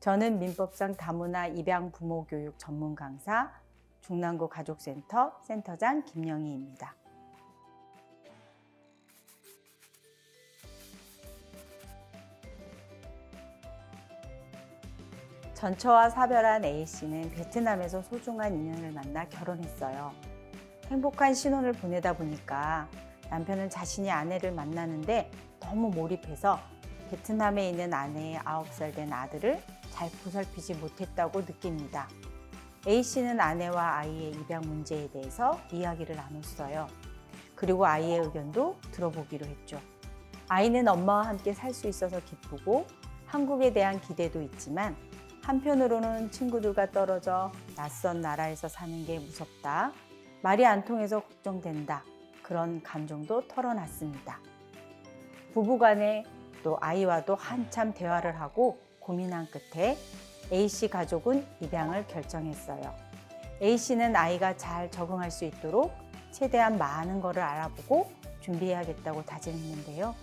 저는 민법상 다문화 입양 부모 교육 전문 강사 중랑구 가족센터 센터장 김영희입니다. 전처와 사별한 A씨는 베트남에서 소중한 인연을 만나 결혼했어요. 행복한 신혼을 보내다 보니까 남편은 자신이 아내를 만나는데 너무 몰입해서 베트남에 있는 아내의 9살 된 아들을 잘 보살피지 못했다고 느낍니다. A씨는 아내와 아이의 입양 문제에 대해서 이야기를 나눴어요. 그리고 아이의 의견도 들어보기로 했죠. 아이는 엄마와 함께 살 수 있어서 기쁘고 한국에 대한 기대도 있지만 한편으로는 친구들과 떨어져 낯선 나라에서 사는 게 무섭다. 말이 안 통해서 걱정된다. 그런 감정도 털어놨습니다. 부부간에 또 아이와도 한참 대화를 하고 고민한 끝에 A씨 가족은 입양을 결정했어요. A씨는 아이가 잘 적응할 수 있도록 최대한 많은 것을 알아보고 준비해야겠다고 다짐했는데요.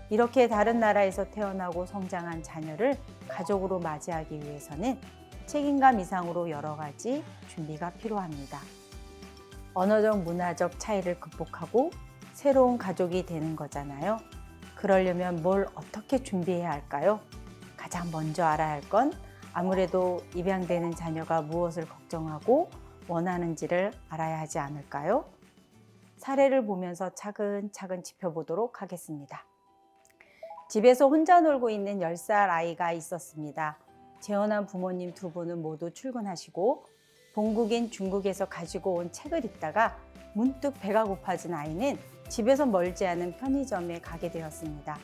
이렇게 다른 나라에서 태어나고 성장한 자녀를 가족으로 맞이하기 위해서는 책임감 이상으로 여러 가지 준비가 필요합니다. 언어적, 문화적 차이를 극복하고 새로운 가족이 되는 거잖아요. 그러려면 뭘 어떻게 준비해야 할까요? 가장 먼저 알아야 할 건 아무래도 입양되는 자녀가 무엇을 걱정하고 원하는지를 알아야 하지 않을까요? 사례를 보면서 차근차근 짚어보도록 하겠습니다. 집에서 혼자 놀고 있는 10살 아이가 있었습니다. 재혼한 부모님 두 분은 모두 출근하시고 본국인 중국에서 가지고 온 책을 읽다가 문득 배가 고파진 아이는 집에서 멀지 않은 편의점에 가게 되었습니다.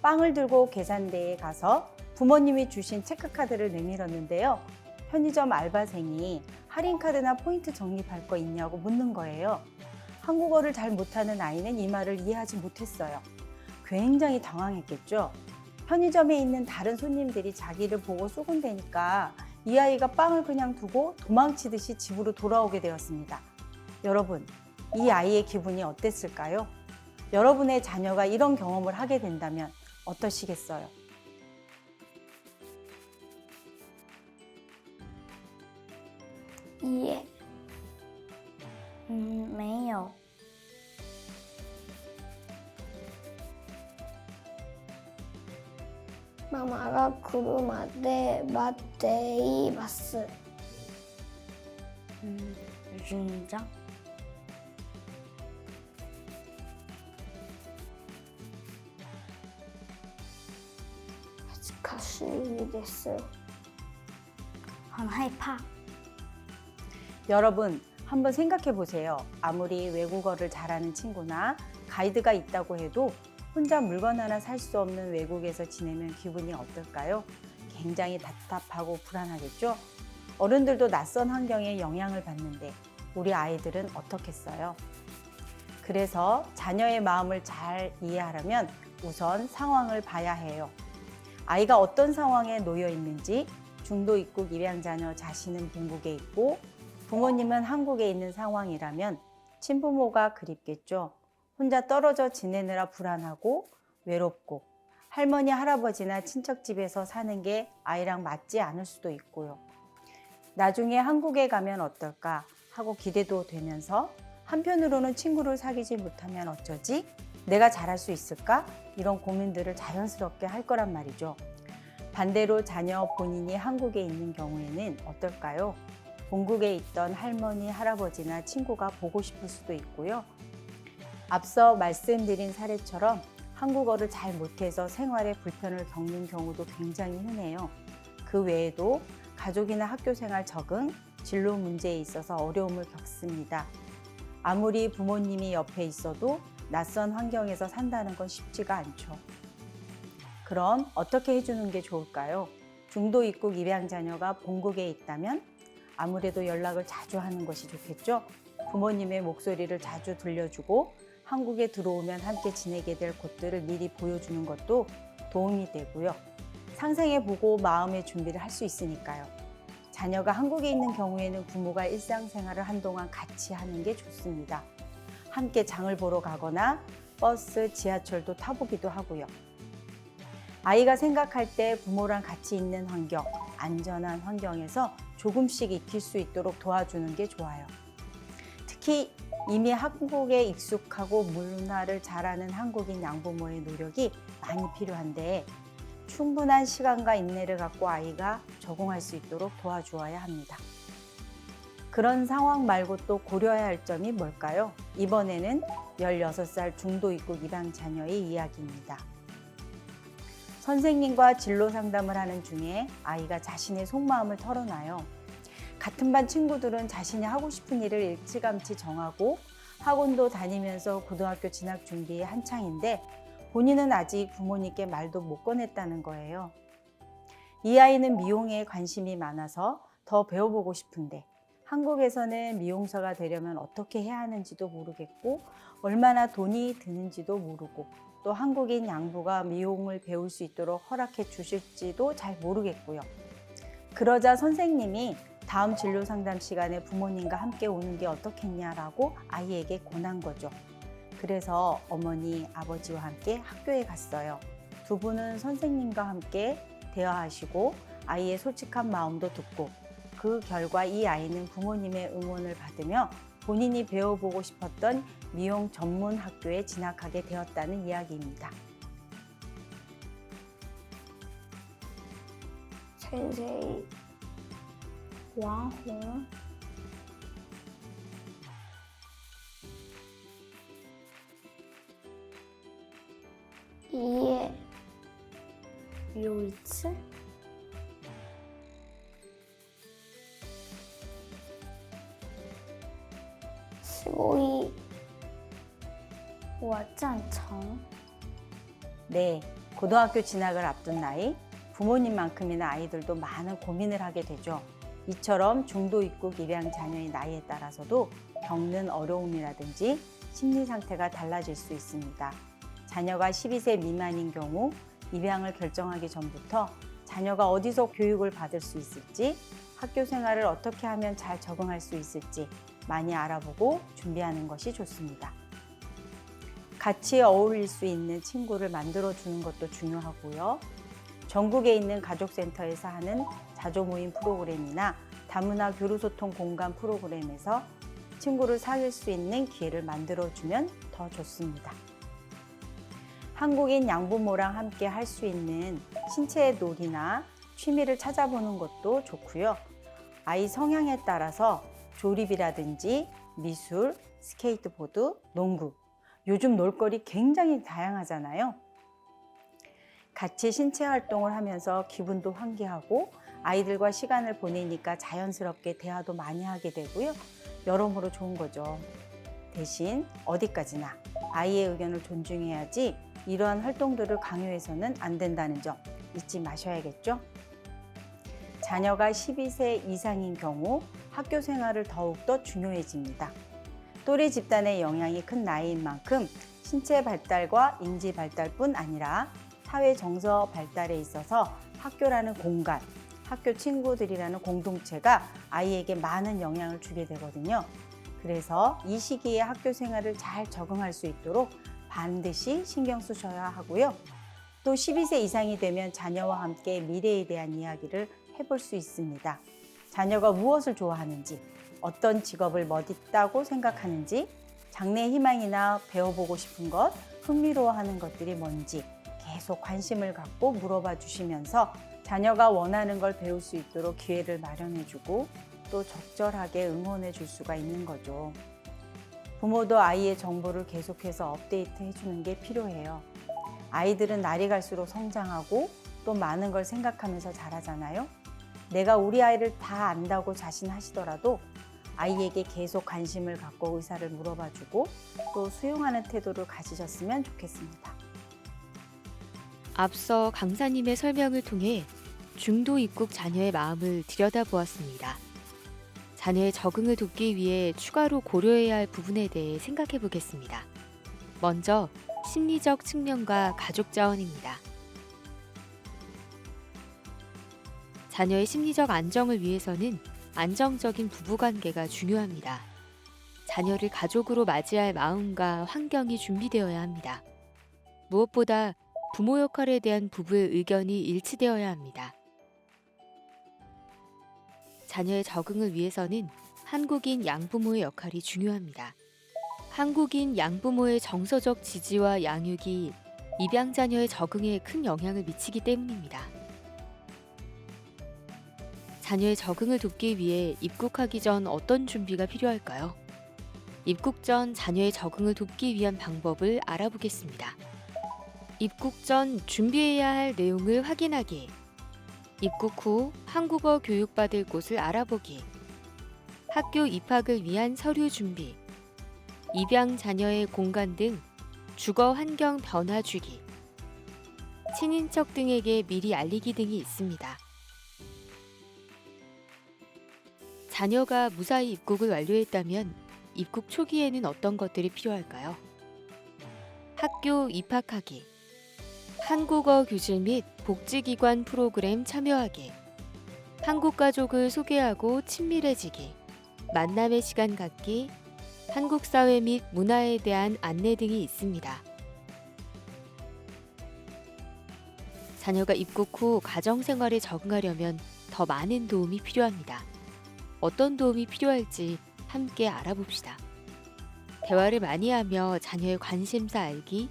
빵을 들고 계산대에 가서 부모님이 주신 체크카드를 내밀었는데요. 편의점 알바생이 할인카드나 포인트 적립할 거 있냐고 묻는 거예요. 한국어를 잘 못하는 아이는 이 말을 이해하지 못했어요. 굉장히 당황했겠죠. 편의점에 있는 다른 손님들이 자기를 보고 쏘곤대니까 이 아이가 빵을 그냥 두고 도망치듯이 집으로 돌아오게 되었습니다. 여러분, 이 아이의 기분이 어땠을까요? 여러분의 자녀가 이런 경험을 하게 된다면 어떠시겠어요? 也，没有。ママが来るまで待っています。緊張。恥ずかしいです。很害怕。 여러분, 한번 생각해 보세요. 아무리 외국어를 잘하는 친구나 가이드가 있다고 해도 혼자 물건 하나 살 수 없는 외국에서 지내면 기분이 어떨까요? 굉장히 답답하고 불안하겠죠? 어른들도 낯선 환경에 영향을 받는데 우리 아이들은 어떻겠어요? 그래서 자녀의 마음을 잘 이해하려면 우선 상황을 봐야 해요. 아이가 어떤 상황에 놓여 있는지, 중도 입국 입양 자녀 자신은 본국에 있고 부모님은 한국에 있는 상황이라면 친부모가 그립겠죠. 혼자 떨어져 지내느라 불안하고 외롭고 할머니, 할아버지나 친척 집에서 사는 게 아이랑 맞지 않을 수도 있고요. 나중에 한국에 가면 어떨까 하고 기대도 되면서 한편으로는 친구를 사귀지 못하면 어쩌지? 내가 잘할 수 있을까? 이런 고민들을 자연스럽게 할 거란 말이죠. 반대로 자녀 본인이 한국에 있는 경우에는 어떨까요? 본국에 있던 할머니, 할아버지나 친구가 보고 싶을 수도 있고요. 앞서 말씀드린 사례처럼 한국어를 잘 못해서 생활에 불편을 겪는 경우도 굉장히 흔해요. 그 외에도 가족이나 학교 생활 적응, 진로 문제에 있어서 어려움을 겪습니다. 아무리 부모님이 옆에 있어도 낯선 환경에서 산다는 건 쉽지가 않죠. 그럼 어떻게 해주는 게 좋을까요? 중도 입국 입양 자녀가 본국에 있다면 아무래도 연락을 자주 하는 것이 좋겠죠? 부모님의 목소리를 자주 들려주고 한국에 들어오면 함께 지내게 될 곳들을 미리 보여주는 것도 도움이 되고요. 상생해보고 마음의 준비를 할 수 있으니까요. 자녀가 한국에 있는 경우에는 부모가 일상생활을 한동안 같이 하는 게 좋습니다. 함께 장을 보러 가거나 버스, 지하철도 타보기도 하고요. 아이가 생각할 때 부모랑 같이 있는 환경, 안전한 환경에서 조금씩 익힐 수 있도록 도와주는 게 좋아요. 특히 이미 한국에 익숙하고 문화를 잘 아는 한국인 양부모의 노력이 많이 필요한데 충분한 시간과 인내를 갖고 아이가 적응할 수 있도록 도와주어야 합니다. 그런 상황 말고 또 고려해야 할 점이 뭘까요? 이번에는 16살 중도 입국 입양 자녀의 이야기입니다. 선생님과 진로 상담을 하는 중에 아이가 자신의 속마음을 털어놔요. 같은 반 친구들은 자신이 하고 싶은 일을 일찌감치 정하고 학원도 다니면서 고등학교 진학 준비에 한창인데 본인은 아직 부모님께 말도 못 꺼냈다는 거예요. 이 아이는 미용에 관심이 많아서 더 배워보고 싶은데 한국에서는 미용사가 되려면 어떻게 해야 하는지도 모르겠고 얼마나 돈이 드는지도 모르고 또 한국인 양부가 미용을 배울 수 있도록 허락해 주실지도 잘 모르겠고요. 그러자 선생님이 다음 진로 상담 시간에 부모님과 함께 오는 게 어떻겠냐라고 아이에게 권한 거죠. 그래서 어머니, 아버지와 함께 학교에 갔어요. 두 분은 선생님과 함께 대화하시고 아이의 솔직한 마음도 듣고 그 결과 이 아이는 부모님의 응원을 받으며 본인이 배워보고 싶었던 미용 전문 학교에 진학하게 되었다는 이야기입니다. 선생님, 왕홍 이에 요일츠15이 와짠청 네, 고등학교 진학을 앞둔 나이, 부모님만큼이나 아이들도 많은 고민을 하게 되죠. 이처럼 중도 입국 입양 자녀의 나이에 따라서도 겪는 어려움이라든지 심리 상태가 달라질 수 있습니다. 자녀가 12세 미만인 경우 입양을 결정하기 전부터 자녀가 어디서 교육을 받을 수 있을지, 학교 생활을 어떻게 하면 잘 적응할 수 있을지 많이 알아보고 준비하는 것이 좋습니다. 같이 어울릴 수 있는 친구를 만들어주는 것도 중요하고요. 전국에 있는 가족센터에서 하는 자조 모임 프로그램이나 다문화 교류소통 공간 프로그램에서 친구를 사귈 수 있는 기회를 만들어주면 더 좋습니다. 한국인 양부모랑 함께 할 수 있는 신체 놀이나 취미를 찾아보는 것도 좋고요. 아이 성향에 따라서 조립이라든지 미술, 스케이트보드, 농구, 요즘 놀거리 굉장히 다양하잖아요. 같이 신체 활동을 하면서 기분도 환기하고 아이들과 시간을 보내니까 자연스럽게 대화도 많이 하게 되고요. 여러모로 좋은 거죠. 대신 어디까지나 아이의 의견을 존중해야지 이러한 활동들을 강요해서는 안 된다는 점 잊지 마셔야겠죠. 자녀가 12세 이상인 경우 학교 생활을 더욱더 중요해집니다. 또래 집단의 영향이 큰 나이인 만큼 신체 발달과 인지 발달뿐 아니라 사회 정서 발달에 있어서 학교라는 공간, 학교 친구들이라는 공동체가 아이에게 많은 영향을 주게 되거든요. 그래서 이 시기에 학교 생활을 잘 적응할 수 있도록 반드시 신경 쓰셔야 하고요. 또 12세 이상이 되면 자녀와 함께 미래에 대한 이야기를 해볼 수 있습니다. 자녀가 무엇을 좋아하는지, 어떤 직업을 멋있다고 생각하는지, 장래 희망이나 배워보고 싶은 것, 흥미로워하는 것들이 뭔지 계속 관심을 갖고 물어봐 주시면서 자녀가 원하는 걸 배울 수 있도록 기회를 마련해주고 또 적절하게 응원해 줄 수가 있는 거죠. 부모도 아이의 정보를 계속해서 업데이트 해주는 게 필요해요. 아이들은 날이 갈수록 성장하고 또 많은 걸 생각하면서 자라잖아요. 내가 우리 아이를 다 안다고 자신하시더라도 아이에게 계속 관심을 갖고 의사를 물어봐주고 또 수용하는 태도를 가지셨으면 좋겠습니다. 앞서 강사님의 설명을 통해 중도 입국 자녀의 마음을 들여다보았습니다. 자녀의 적응을 돕기 위해 추가로 고려해야 할 부분에 대해 생각해 보겠습니다. 먼저 심리적 측면과 가족 자원입니다. 자녀의 심리적 안정을 위해서는 안정적인 부부관계가 중요합니다. 자녀를 가족으로 맞이할 마음과 환경이 준비되어야 합니다. 무엇보다 부모 역할에 대한 부부의 의견이 일치되어야 합니다. 자녀의 적응을 위해서는 한국인 양부모의 역할이 중요합니다. 한국인 양부모의 정서적 지지와 양육이 입양 자녀의 적응에 큰 영향을 미치기 때문입니다. 자녀의 적응을 돕기 위해 입국하기 전 어떤 준비가 필요할까요? 입국 전 자녀의 적응을 돕기 위한 방법을 알아보겠습니다. 입국 전 준비해야 할 내용을 확인하기, 입국 후 한국어 교육받을 곳을 알아보기, 학교 입학을 위한 서류 준비, 입양 자녀의 공간 등 주거 환경 변화 주기, 친인척 등에게 미리 알리기 등이 있습니다. 자녀가 무사히 입국을 완료했다면 입국 초기에는 어떤 것들이 필요할까요? 학교 입학하기, 한국어 교실 및 복지기관 프로그램 참여하기, 한국 가족을 소개하고 친밀해지기, 만남의 시간 갖기, 한국 사회 및 문화에 대한 안내 등이 있습니다. 자녀가 입국 후 가정생활에 적응하려면 더 많은 도움이 필요합니다. 어떤 도움이 필요할지 함께 알아봅시다. 대화를 많이 하며 자녀의 관심사 알기,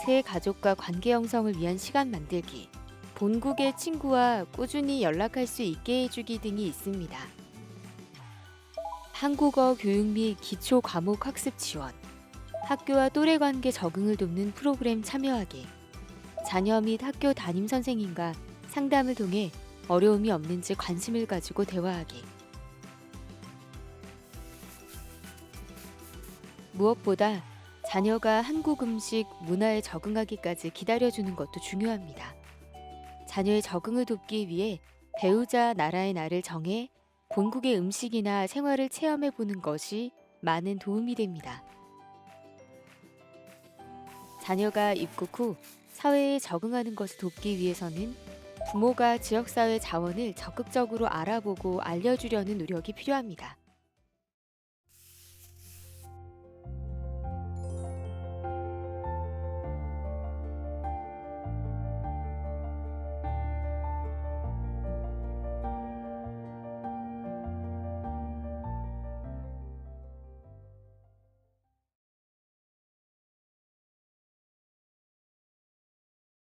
새 가족과 관계 형성을 위한 시간 만들기, 본국의 친구와 꾸준히 연락할 수 있게 해주기 등이 있습니다. 한국어 교육 및 기초 과목 학습 지원, 학교와 또래 관계 적응을 돕는 프로그램 참여하기, 자녀 및 학교 담임 선생님과 상담을 통해 어려움이 없는지 관심을 가지고 대화하기. 무엇보다 자녀가 한국 음식, 문화에 적응하기까지 기다려주는 것도 중요합니다. 자녀의 적응을 돕기 위해 배우자 나라의 날을 정해 본국의 음식이나 생활을 체험해보는 것이 많은 도움이 됩니다. 자녀가 입국 후 사회에 적응하는 것을 돕기 위해서는 부모가 지역사회 자원을 적극적으로 알아보고 알려주려는 노력이 필요합니다.